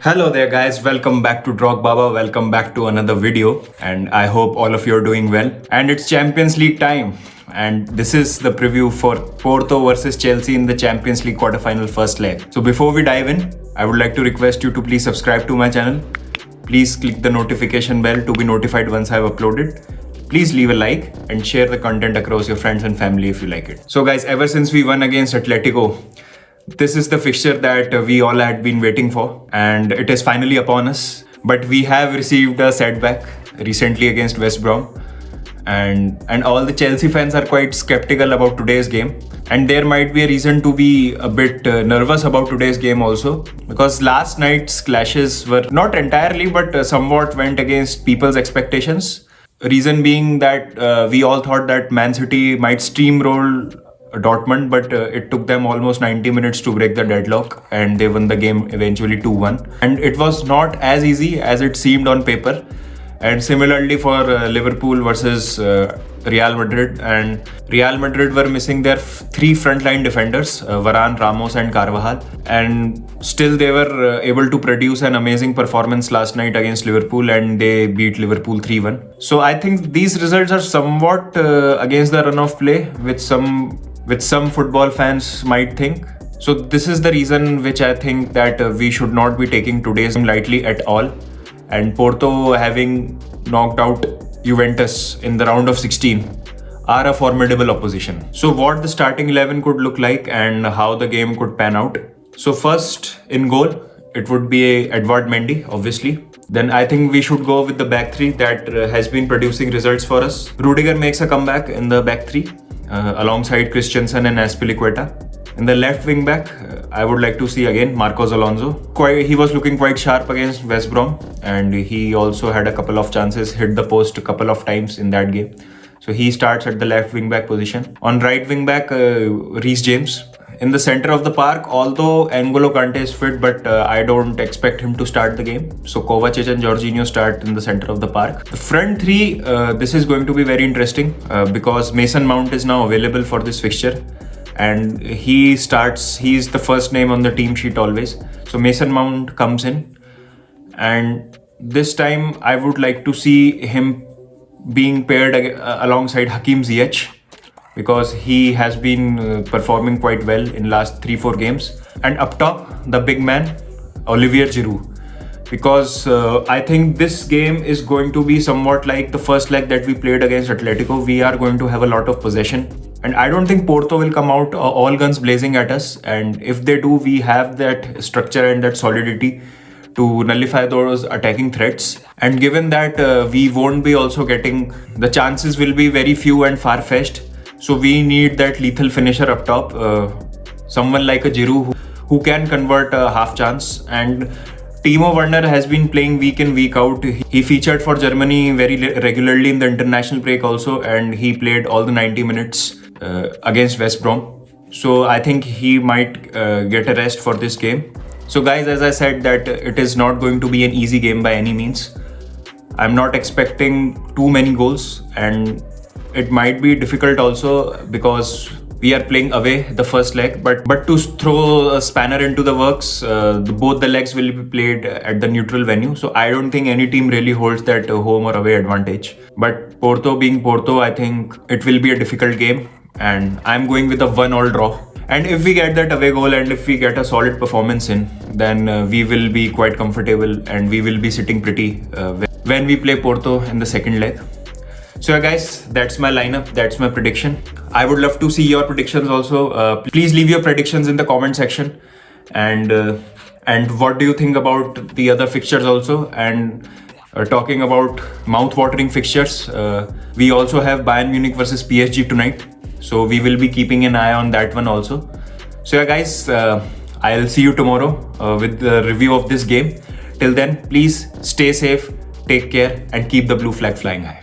Hello there guys, welcome back to Drog Baba, welcome back to another video, and I hope all of you are doing well. And it's Champions League time, and this is the preview for Porto versus Chelsea in the Champions League quarterfinal first leg. So before we dive in, I would like to request you to please subscribe to my channel. Please click the notification bell to be notified once I've uploaded. Please leave a like and share the content across your friends and family if you like it. So guys, ever since we won against Atletico, this is the fixture that we all had been waiting for, and it is finally upon us. But we have received a setback recently against West Brom, and all the Chelsea fans are quite skeptical about today's game. And there might be a reason to be a bit nervous about today's game also, because last night's clashes were not entirely but somewhat went against people's expectations. Reason being that we all thought that Man City might steamroll Dortmund, but it took them almost 90 minutes to break the deadlock, and they won the game eventually 2-1. And it was not as easy as it seemed on paper. And similarly for Liverpool versus Real Madrid, and Real Madrid were missing their three frontline defenders, Varane, Ramos and Carvajal, and still they were able to produce an amazing performance last night against Liverpool, and they beat Liverpool 3-1. So I think these results are somewhat against the run of play, which some football fans might think. So this is the reason which I think that we should not be taking today's game lightly at all. And Porto, having knocked out Juventus in the round of 16, are a formidable opposition. So what the starting 11 could look like and how the game could pan out. So first in goal, it would be Edouard Mendy, obviously. Then I think we should go with the back three that has been producing results for us. Rudiger makes a comeback in the back three, alongside Christensen and Azpilicueta. In the left wing back, I would like to see again Marcos Alonso. He was looking quite sharp against West Brom, and he also had a couple of chances, hit the post a couple of times in that game. So he starts at the left wing back position. On right wing back, Reece James. In the center of the park, although N'Golo Kante is fit, but I don't expect him to start the game. So Kovacic and Jorginho start in the center of the park. The front three, this is going to be very interesting because Mason Mount is now available for this fixture, and he's the first name on the team sheet always. So Mason Mount comes in, and this time I would like to see him being paired alongside Hakim Ziyech, because he has been performing quite well in last 3-4 games. And up top, the big man, Olivier Giroud, because I think this game is going to be somewhat like the first leg that we played against Atletico. We are going to have a lot of possession, and I don't think Porto will come out all guns blazing at us. And if they do, we have that structure and that solidity to nullify those attacking threats. And given that we won't be also getting, the chances will be very few and far-fetched. So we need that lethal finisher up top, someone like a Giroud who can convert a half chance. And Timo Werner has been playing week in, week out. He featured for Germany very regularly in the international break also, and he played all the 90 minutes against West Brom. So I think he might get a rest for this game. So guys, as I said, that it is not going to be an easy game by any means. I'm not expecting too many goals, and it might be difficult also because we are playing away the first leg. But to throw a spanner into the works, both the legs will be played at the neutral venue. So I don't think any team really holds that home or away advantage. But Porto being Porto, I think it will be a difficult game, and I'm going with a 1-1 draw. And if we get that away goal and if we get a solid performance in, then we will be quite comfortable and we will be sitting pretty when we play Porto in the second leg. So yeah guys, that's my lineup, that's my prediction. I would love to see your predictions also. Please leave your predictions in the comment section. And what do you think about the other fixtures also? And talking about mouth-watering fixtures, we also have Bayern Munich versus PSG tonight. So we will be keeping an eye on that one also. So yeah guys, I'll see you tomorrow with the review of this game. Till then, please stay safe, take care, and keep the blue flag flying high.